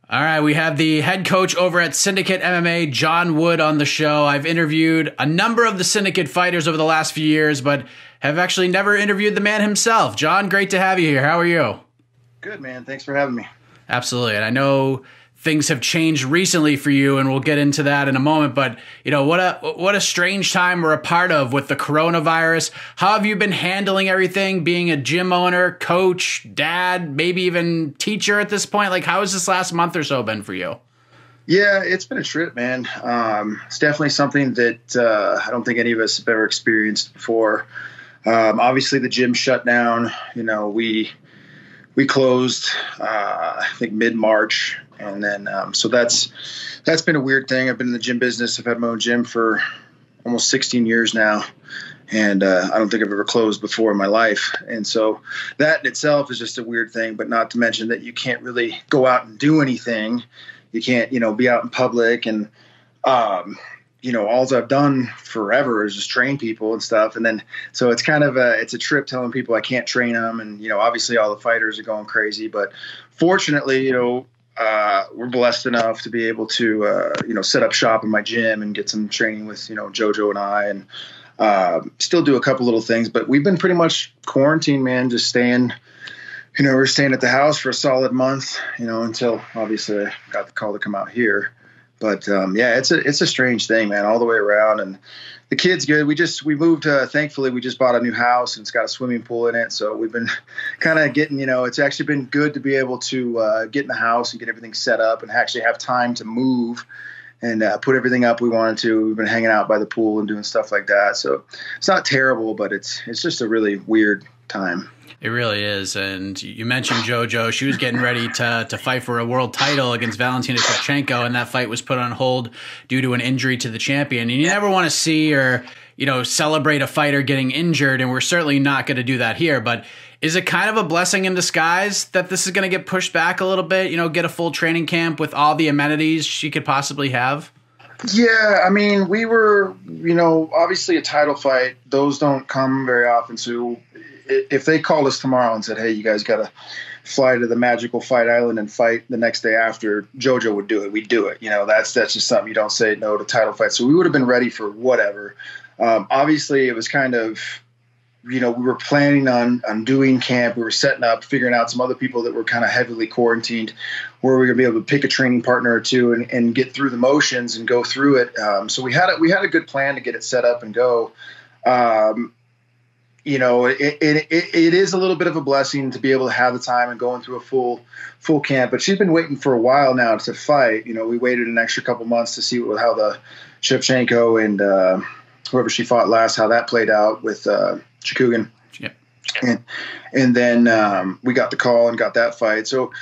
All right, we have the head coach over at Syndicate MMA, John Wood, on the show. I've interviewed a number of the Syndicate fighters over the last few years, but have actually never interviewed the man himself. John, great to have you here. How are you? Good, man. Thanks for having me. Absolutely. And I know things have changed recently for you, and we'll get into that in a moment. But, you know, what a strange time we're a part of with the coronavirus. How have you been handling everything, being a gym owner, coach, dad, maybe even teacher at this point? Like, how has this last month or so been for you? Yeah, it's been a trip, man. It's definitely something that I don't think any of us have ever experienced before. Obviously, the gym shut down. You know, we closed, I think, mid-March. And then, so that's been a weird thing. I've been in the gym business. I've had my own gym for almost 16 years now. And I don't think I've ever closed before in my life. And so that in itself is just a weird thing, but not to mention that you can't really go out and do anything. You can't, be out in public. And, all I've done forever is just train people and stuff. And then, so it's kind of it's a trip telling people I can't train them. And, obviously all the fighters are going crazy, but fortunately, we're blessed enough to be able to, set up shop in my gym and get some training with, JoJo and I, and still do a couple little things. But we've been pretty much quarantined, man, just staying, we're staying at the house for a solid month, until obviously I got the call to come out here. But, it's a strange thing, man, all the way around. And the kid's good. We moved, thankfully, we just bought a new house and it's got a swimming pool in it. So we've been kind of getting, it's actually been good to be able to get in the house and get everything set up and actually have time to move and put everything up we wanted to. We've been hanging out by the pool and doing stuff like that. So it's not terrible, but it's just a really weird time. It really is. And you mentioned JoJo. She was getting ready to fight for a world title against Valentina Shevchenko, and that fight was put on hold due to an injury to the champion. And you never want to see or, celebrate a fighter getting injured, and we're certainly not going to do that here. But is it kind of a blessing in disguise that this is going to get pushed back a little bit, get a full training camp with all the amenities she could possibly have? Yeah, I mean, we were, obviously a title fight, those don't come very often. So if they called us tomorrow and said, hey, you guys got to fly to the magical fight island and fight the next day after, JoJo would do it. We'd do it. That's just something you don't say no to title fights. So we would have been ready for whatever. Obviously, it was kind of, we were planning on doing camp. We were setting up, figuring out some other people that were kind of heavily quarantined where we were going to be able to pick a training partner or two and get through the motions and go through it. So we had a good plan to get it set up and go. It is a little bit of a blessing to be able to have the time and going through a full camp. But she's been waiting for a while now to fight. We waited an extra couple months to see how the Shevchenko and whoever she fought last, how that played out with Chikugan. Yep. And then we got the call and got that fight. So,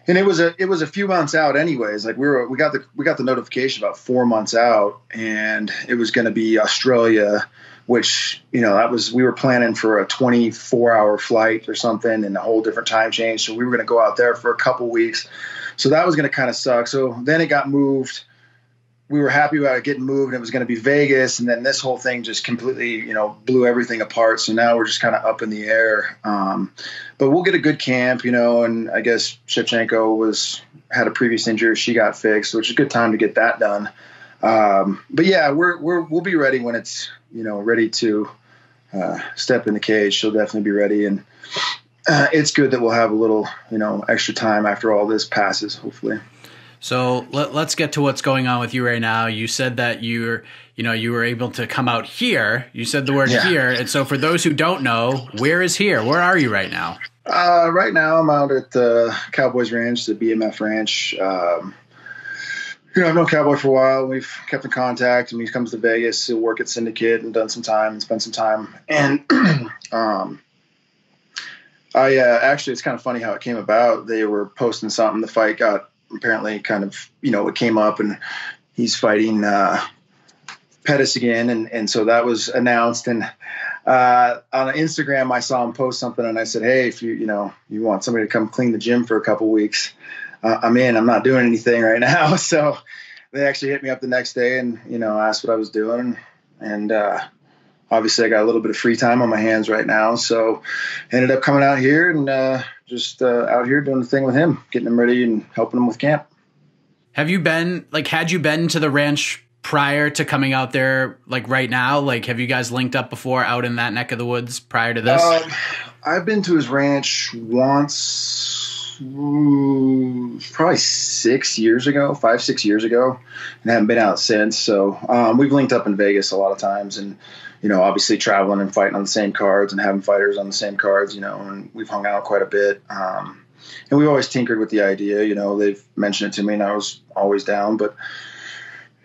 and it was a few months out anyways. Like we got the notification about 4 months out, and it was going to be Australia, which, we were planning for a 24-hour flight or something and a whole different time change. So we were going to go out there for a couple weeks. So that was going to kind of suck. So then it got moved. We were happy about it getting moved. It was going to be Vegas. And then this whole thing just completely, blew everything apart. So now we're just kind of up in the air. But we'll get a good camp, and I guess Shevchenko had a previous injury. She got fixed, which is a good time to get that done. But yeah, we'll be ready when it's, ready to step in the cage. She'll definitely be ready. And it's good that we'll have a little, extra time after all this passes, hopefully. So let's get to what's going on with you right now. You said that you were able to come out here. You said the word here. And so for those who don't know, where is here? Where are you right now? Right now I'm out at the Cowboys Ranch, the BMF Ranch. I've known Cowboy for a while. We've kept in contact, and when he comes to Vegas, he'll work at Syndicate and done some time and spend some time. And actually, it's kind of funny how it came about. They were posting something. The fight got apparently kind of, it came up, and he's fighting Pettis again. And so that was announced. And on Instagram, I saw him post something, and I said, hey, if you want somebody to come clean the gym for a couple weeks, I'm in. I'm not doing anything right now. So they actually hit me up the next day and, asked what I was doing. And obviously I got a little bit of free time on my hands right now. So ended up coming out here and just out here doing the thing with him, getting him ready and helping him with camp. Have you been had you been to the ranch prior to coming out there, like right now? Like, have you guys linked up before out in that neck of the woods prior to this? I've been to his ranch once, probably 6 years ago, 5-6 years ago, and haven't been out since. So we've linked up in Vegas a lot of times, and obviously traveling and fighting on the same cards and having fighters on the same cards, and we've hung out quite a bit. And we've always tinkered with the idea. They've mentioned it to me, and I was always down, but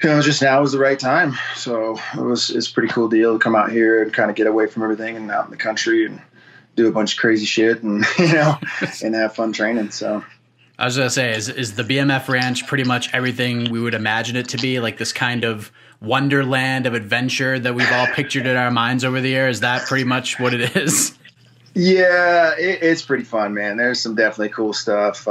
just now was the right time. So it's a pretty cool deal to come out here and kind of get away from everything and out in the country and do a bunch of crazy shit and and have fun training. So I was gonna say, is the BMF Ranch pretty much everything we would imagine it to be? Like this kind of wonderland of adventure that we've all pictured in our minds over the years? Is that pretty much what it is? Yeah, it's pretty fun, man. There's some definitely cool stuff.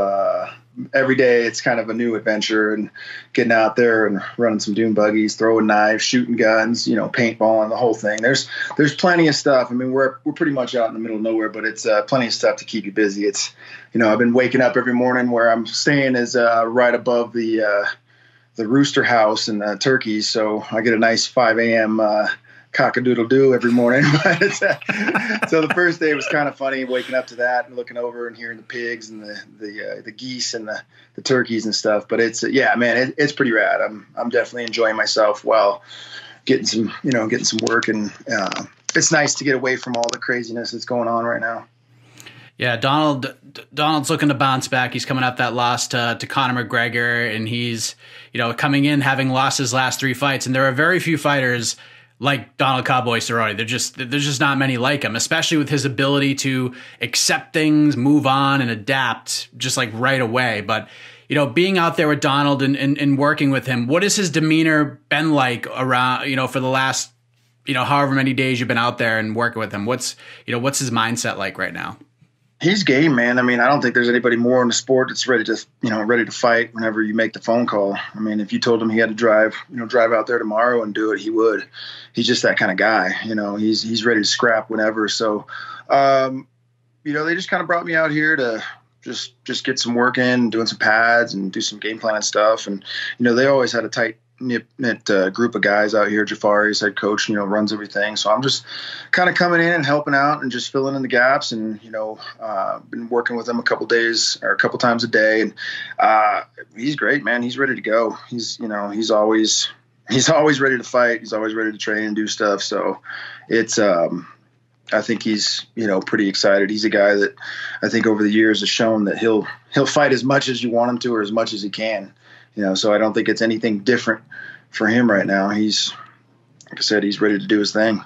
Every day it's kind of a new adventure, and getting out there and running some dune buggies, throwing knives, shooting guns, paintballing, the whole thing. There's plenty of stuff. I mean, we're pretty much out in the middle of nowhere, but it's plenty of stuff to keep you busy. It's, I've been waking up every morning. Where I'm staying is right above the rooster house and the turkeys, so I get a nice 5 a.m. Cock-a-doodle-doo every morning. So the first day was kind of funny, waking up to that and looking over and hearing the pigs and the geese and the turkeys and stuff. But it's it's pretty rad. I'm definitely enjoying myself while getting some work, and it's nice to get away from all the craziness that's going on right now. Yeah, Donald's looking to bounce back. He's coming off that loss to Conor McGregor, and he's coming in having lost his last 3 fights. And there are very few fighters like Donald Cowboy Cerrone. There's just not many like him, especially with his ability to accept things, move on, and adapt just like right away. But being out there with Donald and working with him, what has his demeanor been like around for the last however many days you've been out there and working with him? What's his mindset like right now? He's game, man. I mean, I don't think there's anybody more in the sport that's ready to fight whenever you make the phone call. I mean, if you told him he had to drive out there tomorrow and do it, he would. He's just that kind of guy. He's ready to scrap whenever. So, they just kind of brought me out here to just get some work in, doing some pads and do some game plan and stuff. And, they always had a tight knit group of guys out here. Jafari's head coach, runs everything. So I'm just kind of coming in and helping out and just filling in the gaps. And been working with him a couple times a day. And he's great, man. He's ready to go. He's always ready to fight. He's always ready to train and do stuff. So it's I think he's pretty excited. He's a guy that I think over the years has shown that he'll fight as much as you want him to or as much as he can. So I don't think it's anything different for him right now. He's, like I said, he's ready to do his thing.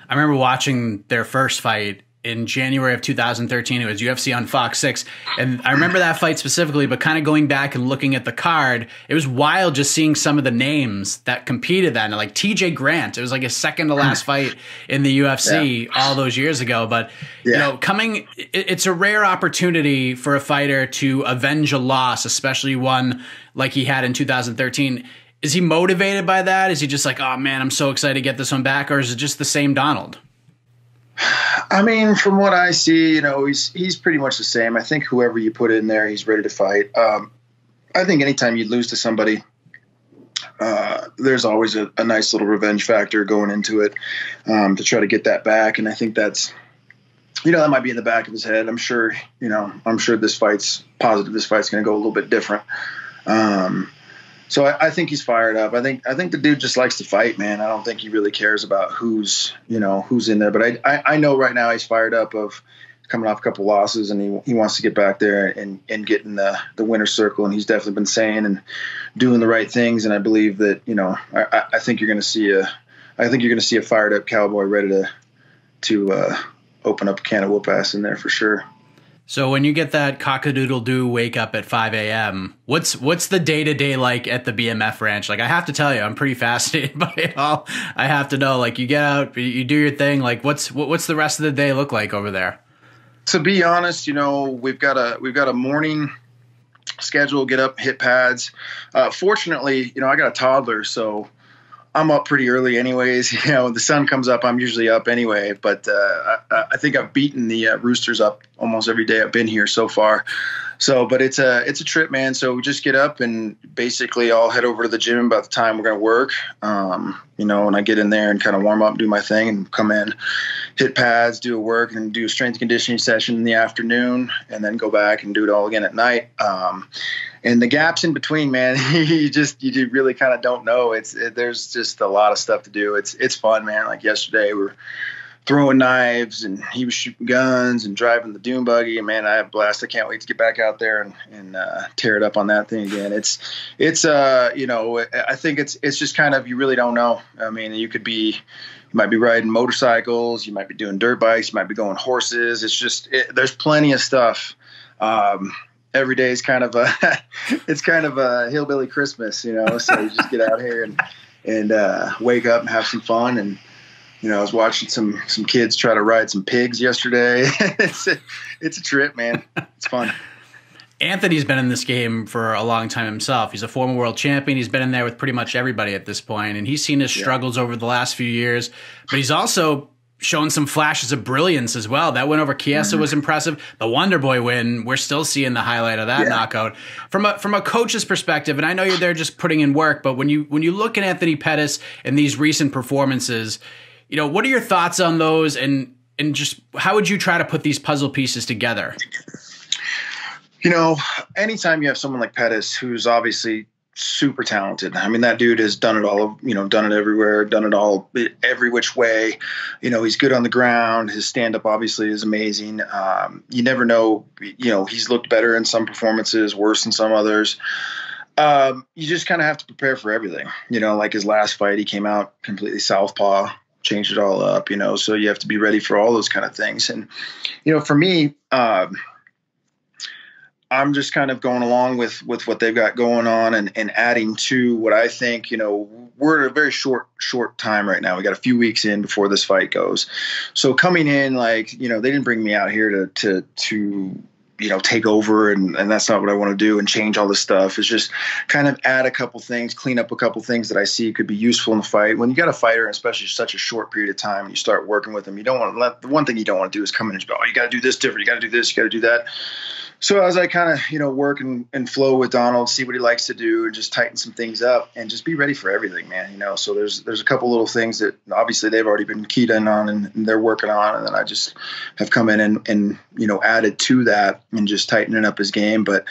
I remember watching their first fight in January of 2013. It was UFC on Fox 6. And I remember that fight specifically, but kind of going back and looking at the card, it was wild just seeing some of the names that competed then. Like TJ Grant, it was like his second to last fight in the UFC all those years ago. But, it's a rare opportunity for a fighter to avenge a loss, especially one like he had in 2013. Is he motivated by that? Is he just like, oh man, I'm so excited to get this one back? Or is it just the same Donald? I mean, from what I see, he's pretty much the same. I think whoever you put in there, he's ready to fight. I think anytime you lose to somebody, there's always a nice little revenge factor going into it to try to get that back. And I think that's, that might be in the back of his head. I'm sure this fight's positive. This fight's going to go a little bit different. So I think he's fired up. I think the dude just likes to fight, man. I don't think he really cares about who's in there. But I know right now he's fired up of coming off a couple losses, and he wants to get back there and get in the winner's circle. And he's definitely been saying and doing the right things. And I believe that I think you're going to see a fired up Cowboy ready to open up a can of whoop ass in there for sure. So when you get that cock-a-doodle-doo wake up at 5 a.m., what's the day-to-day like at the BMF Ranch? Like, I have to tell you, I'm pretty fascinated by it all. I have to know, like, you get out, you do your thing. Like, what's the rest of the day look like over there? To be honest, we've got a morning schedule, get up, hit pads. Fortunately, I got a toddler, so I'm up pretty early anyways. When the sun comes up, I'm usually up anyway. But I think I've beaten the Roosters up almost every day I've been here so far. So, but it's a trip, man. So we just get up and basically I'll head over to the gym about the time we're going to work. And I get in there and kind of warm up, do my thing, and come in, hit pads, do a work, and do a strength and conditioning session in the afternoon, and then go back and do it all again at night. And the gaps in between, man, you really kind of don't know. There's just a lot of stuff to do. It's fun, man. Like yesterday, we're throwing knives, and he was shooting guns and driving the dune buggy. And man, I have a blast. I can't wait to get back out there and tear it up on that thing again. I think it's just kind of, you really don't know. I mean, you might be riding motorcycles, you might be doing dirt bikes, you might be going horses. There's plenty of stuff. Every day is kind of a hillbilly Christmas, So you just get out here and wake up and have some fun. And I was watching some kids try to ride some pigs yesterday. It's a trip, man. It's fun. Anthony's been in this game for a long time himself. He's a former world champion. He's been in there with pretty much everybody at this point, and he's seen his struggles over the last few years. But he's also shown some flashes of brilliance as well. That win over Chiesa was impressive. The Wonder Boy win, we're still seeing the highlight of that knockout. From a coach's perspective, and I know you're there just putting in work, but when you look at Anthony Pettis and these recent performances, what are your thoughts on those, and just how would you try to put these puzzle pieces together? Anytime you have someone like Pettis, who's obviously super talented. I mean, that dude has done it all, done it everywhere, done it all every which way. He's good on the ground. His stand-up obviously is amazing. You never know, he's looked better in some performances, worse in some others. You just kind of have to prepare for everything. Like his last fight, he came out completely southpaw, changed it all up, so you have to be ready for all those kind of things. And, for me, I'm just kind of going along with what they've got going on and adding to what I think, we're at a very short time right now. We got a few weeks in before this fight goes. So coming in, they didn't bring me out here to take over, and that's not what I want to do and change all this stuff. It's just kind of add a couple things, clean up a couple things that I see could be useful in the fight. When you got a fighter, especially such a short period of time, and you start working with them, the one thing you don't want to do is come in and go, oh, you got to do this different. You got to do this, you got to do that. So as I kind of, work and flow with Donald, see what he likes to do, and just tighten some things up and just be ready for everything, man. So there's a couple little things that obviously they've already been keyed in on and they're working on. And then I just have come in and added to that and just tightening up his game. But,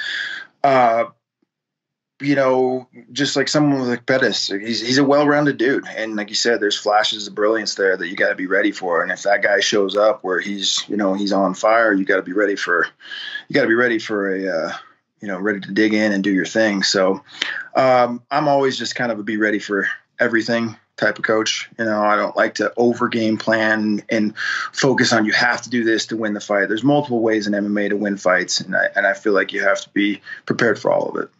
just like someone like Pettis, he's a well-rounded dude. And like you said, there's flashes of brilliance there that you got to be ready for. And if that guy shows up where he's on fire, you got to be ready for ready to dig in and do your thing. So I'm always just kind of a be ready for everything type of coach. I don't like to over game plan and focus on you have to do this to win the fight. There's multiple ways in MMA to win fights, and I feel like you have to be prepared for all of it.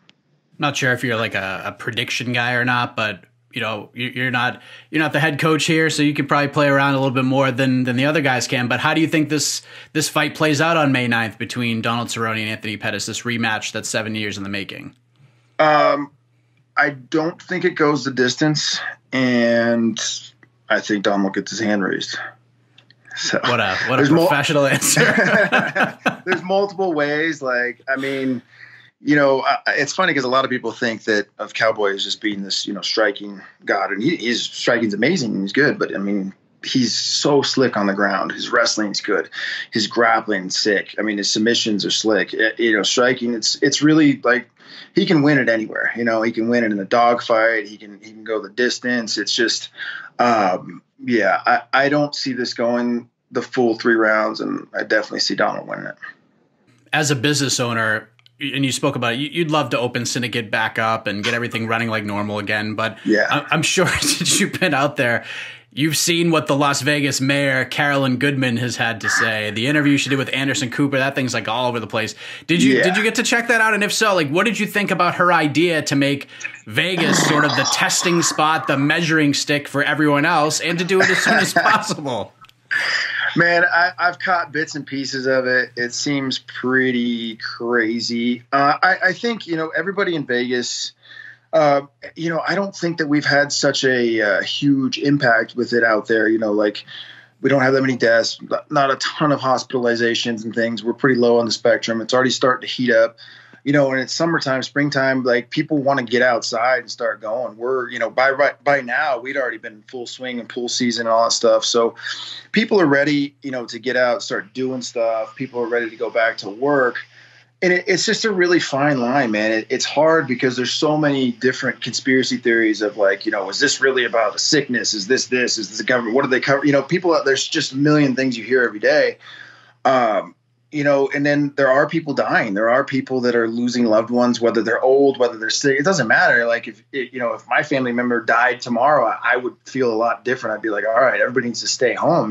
Not sure if you're like a prediction guy or not, but you're not the head coach here, so you can probably play around a little bit more than the other guys can. But how do you think this fight plays out on May 9th between Donald Cerrone and Anthony Pettis, this rematch that's 7 years in the making? I don't think it goes the distance, and I think Donald gets his hand raised. So, what a professional answer. There's multiple ways. It's funny because a lot of people think that of Cowboy as just being this, striking god, and his striking's amazing and he's good. But I mean, he's so slick on the ground. His wrestling's good. His grappling's sick. I mean, his submissions are slick. Striking, it's really like he can win it anywhere. He can win it in a dogfight. He can go the distance. It's just, I don't see this going the full 3 rounds, and I definitely see Donald winning it. As a business owner, and you spoke about it, you'd love to open Syndicate back up and get everything running like normal again. But I'm sure since you've been out there, you've seen what the Las Vegas mayor, Carolyn Goodman, has had to say. The interview she did with Anderson Cooper, that thing's like all over the place. Did you get to check that out? And if so, what did you think about her idea to make Vegas sort of the testing spot, the measuring stick for everyone else, and to do it as soon as possible? Man, I've caught bits and pieces of it. It seems pretty crazy. I think, everybody in Vegas, I don't think that we've had such a huge impact with it out there. We don't have that many deaths, not a ton of hospitalizations and things. We're pretty low on the spectrum. It's already starting to heat up. And it's summertime, springtime, like people want to get outside and start going. We're, by now we'd already been in full swing and pool season and all that stuff. So people are ready, to get out, start doing stuff. People are ready to go back to work. And it's just a really fine line, man. It's hard because there's so many different conspiracy theories of like, is this really about a sickness? Is this, is this the government? What do they cover? People out there's just a million things you hear every day. And then there are people dying. There are people that are losing loved ones, whether they're old, whether they're sick. It doesn't matter. Like if my family member died tomorrow, I would feel a lot different. I'd be like, all right, everybody needs to stay home,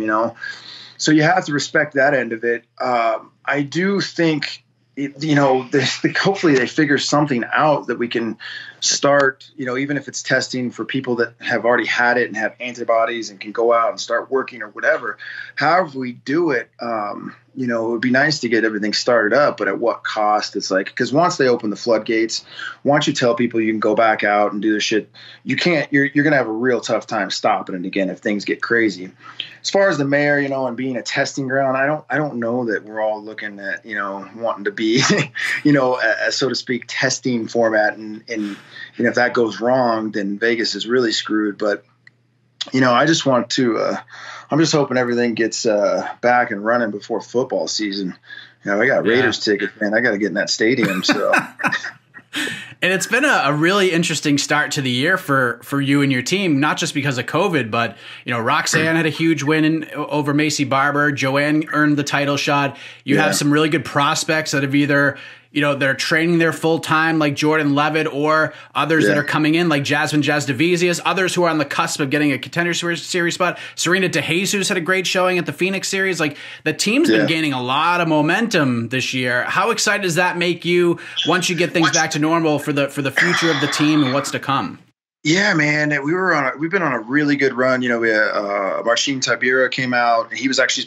So you have to respect that end of it. I do think, hopefully they figure something out that we can start, even if it's testing for people that have already had it and have antibodies and can go out and start working or whatever. However we do it, it would be nice to get everything started up, but at what cost? It's like, because once they open the floodgates, once you tell people you can go back out and do this shit, you can't, you're going to have a real tough time stopping it again if things get crazy. As far as the mayor, and being a testing ground, I don't know that we're all looking at, wanting to be, a so to speak, testing format. And if that goes wrong, then Vegas is really screwed. But, I just want to, I'm just hoping everything gets back and running before football season. I got Raiders tickets, man. I got to get in that stadium. So. And it's been a really interesting start to the year for you and your team, not just because of COVID, but, Roxanne had a huge win over Macy Barber. Joanne earned the title shot. You have some really good prospects that have either, they're training there full time, like Jordan Levitt, or others that are coming in, like Jasmine Jasdavizius, others who are on the cusp of getting a contender series spot. Serena DeJesus had a great showing at the Phoenix series. Like the team's been gaining a lot of momentum this year. How excited does that make you once you get things back to normal for the future of the team and what's to come? Yeah, man, we've been on a really good run. Marcin Tybura came out, and he was actually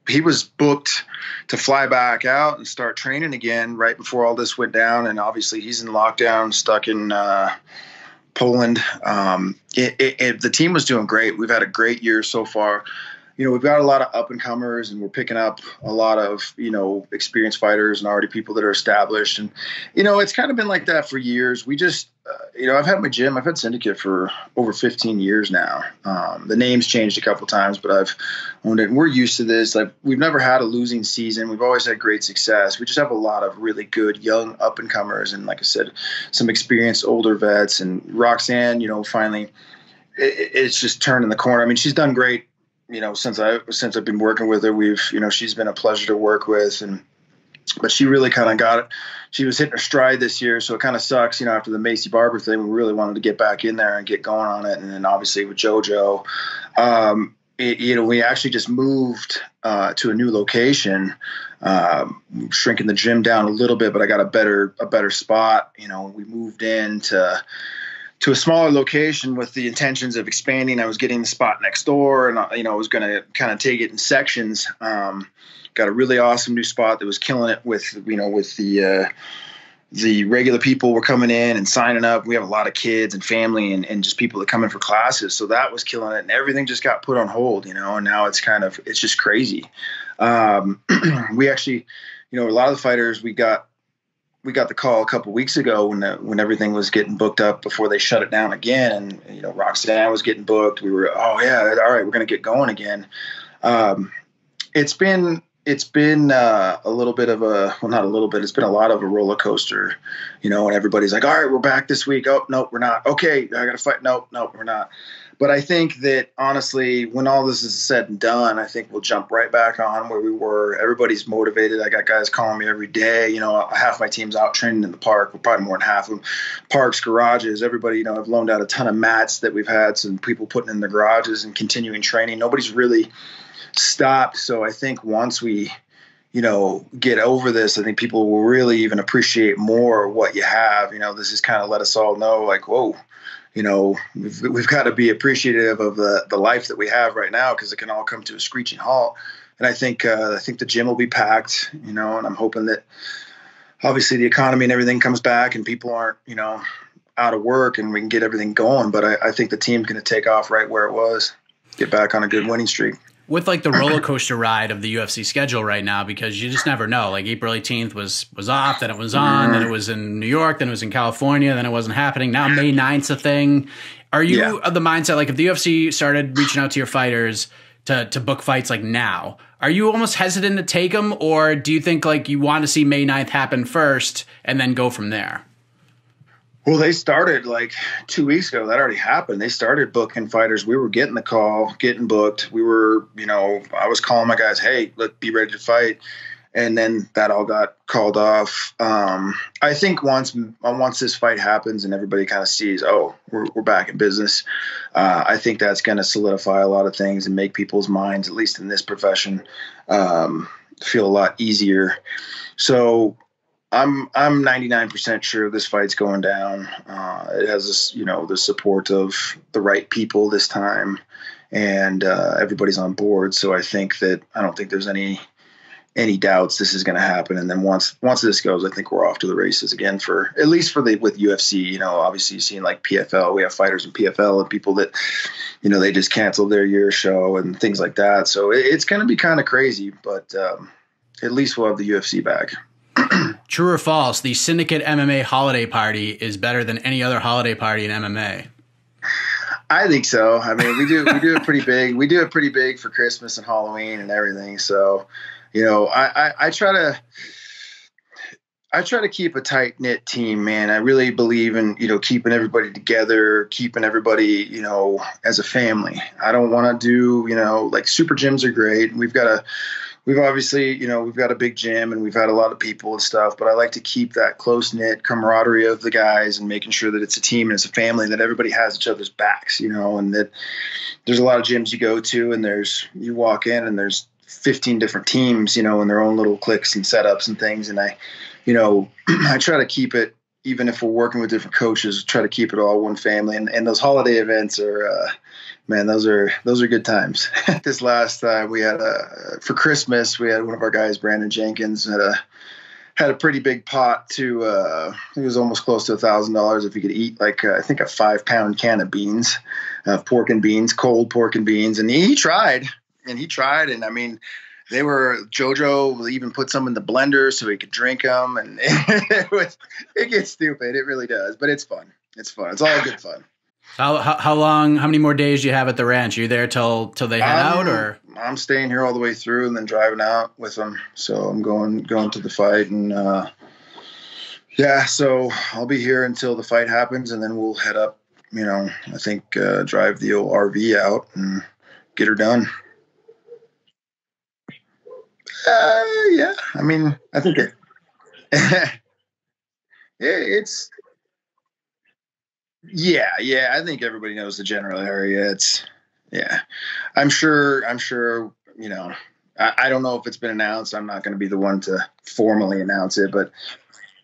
he was booked to fly back out and start training again right before all this went down. And obviously he's in lockdown, stuck in Poland. The team was doing great. We've had a great year so far. We've got a lot of up and comers, and we're picking up a lot of, experienced fighters and already people that are established. And, it's kind of been like that for years. We just, I've had my gym. I've had Syndicate for over 15 years now. The name's changed a couple times, but I've owned it. And we're used to this. Like, we've never had a losing season. We've always had great success. We just have a lot of really good young up and comers. And like I said, some experienced older vets. And Roxanne, finally, it's just turning the corner. I mean, she's done great. Since I've been working with her, we've, she's been a pleasure to work with, but she really kind of got it. She was hitting her stride this year. So it kind of sucks, after the Macy Barber thing, we really wanted to get back in there and get going on it. And then obviously with JoJo, we actually just moved to a new location, shrinking the gym down a little bit, but I got a better spot. We moved into a smaller location with the intentions of expanding. I was getting the spot next door, and I was going to kind of take it in sections. Got a really awesome new spot that was killing it with the regular people were coming in and signing up. We have a lot of kids and family and just people that come in for classes. So that was killing it, and everything just got put on hold, and now it's just crazy. We actually, a lot of the fighters we got the call a couple weeks ago when everything was getting booked up before they shut it down again. And, Roxanne was getting booked. We were, all right, we're going to get going again. It's been a little bit of not a little bit. It's been a lot of a roller coaster, and everybody's like, all right, we're back this week. Oh, no, we're not. Okay, I got to fight. No, we're not. But I think that honestly, when all this is said and done, I think we'll jump right back on where we were. Everybody's motivated. I got guys calling me every day. Half my team's out training in the park. Well, probably more than half of them. Parks, garages, everybody, I've loaned out a ton of mats that we've had some people putting in the garages and continuing training. Nobody's really stopped. So I think once we, get over this, I think people will really even appreciate more what you have. This has kind of let us all know, like, whoa, we've got to be appreciative of the life that we have right now, because it can all come to a screeching halt. And I think the gym will be packed, and I'm hoping that obviously the economy and everything comes back and people aren't, out of work, and we can get everything going. But I think the team's going to take off right where it was, get back on a good winning streak. with like the roller coaster ride of the UFC schedule right now, because you just never know. Like April 18th was off, then it was on, then it was in New York, then it was in California, then it wasn't happening. Now May 9th's a thing. Are you of the mindset, like if the UFC started reaching out to your fighters to book fights like now, are you almost hesitant to take them, or do you think like you want to see May 9th happen first and then go from there? Well, they started like 2 weeks ago. That already happened. They started booking fighters. We were getting the call, getting booked. We were, I was calling my guys, hey, let's be ready to fight. And then that all got called off. I think once this fight happens and everybody kind of sees, oh, we're back in business, I think that's going to solidify a lot of things and make people's minds, at least in this profession, feel a lot easier. So I'm 99% sure this fight's going down. It has this, the support of the right people this time, and everybody's on board. So I don't think there's any doubts this is going to happen. And then once this goes, I think we're off to the races again, with UFC. Obviously you've seen like PFL. We have fighters in PFL and people that, they just canceled their year show and things like that. So it's going to be kind of crazy, but at least we'll have the UFC back. True or false, the Syndicate MMA holiday party is better than any other holiday party in MMA? I think so. I mean, we do it pretty big. We do it pretty big for Christmas and Halloween and everything. So, I try to keep a tight knit team, man. I really believe in, keeping everybody together, keeping everybody, as a family. I don't want to do, like super gyms are great. We've obviously, we've got a big gym and we've had a lot of people and stuff, but I like to keep that close knit camaraderie of the guys and making sure that it's a team and it's a family, and that everybody has each other's backs, and that there's a lot of gyms you go to and you walk in and there's 15 different teams, in their own little cliques and setups and things. And I try to keep it, even if we're working with different coaches, try to keep it all one family. And those holiday events are, man, those are good times. This last time we had for Christmas, we had one of our guys, Brandon Jenkins, had a pretty big pot it was almost close to $1,000 if you could eat I think a 5-pound can of beans, pork and beans, cold pork and beans. And he tried. And I mean, JoJo even put some in the blender so he could drink them. And it gets stupid. It really does, but it's fun. It's all good fun. How many more days do you have at the ranch? Are you there till they head out, or? I'm staying here all the way through and then driving out with them. So I'm going to the fight, and so I'll be here until the fight happens, and then we'll head up, I think drive the old RV out and get her done. Yeah. I mean, I think it's yeah. I think everybody knows the general area. I'm sure, I don't know if it's been announced. I'm not going to be the one to formally announce it, but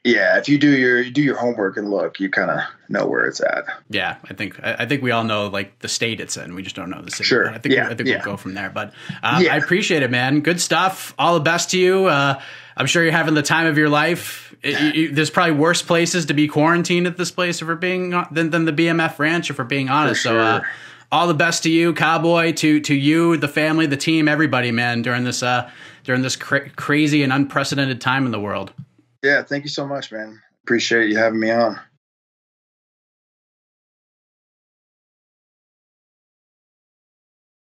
yeah, if you do your homework and look, you kind of know where it's at. Yeah, I think we all know like the state it's in. We just don't know the city. Sure. I think we'll go from there. But I appreciate it, man. Good stuff. All the best to you. I'm sure you're having the time of your life. There's probably worse places to be quarantined at this place, if we're being than the BMF Ranch, if we're being honest. Sure. So all the best to you, Cowboy, to you, the family, the team, everybody, man, during this crazy and unprecedented time in the world. Yeah, thank you so much, man. Appreciate you having me on.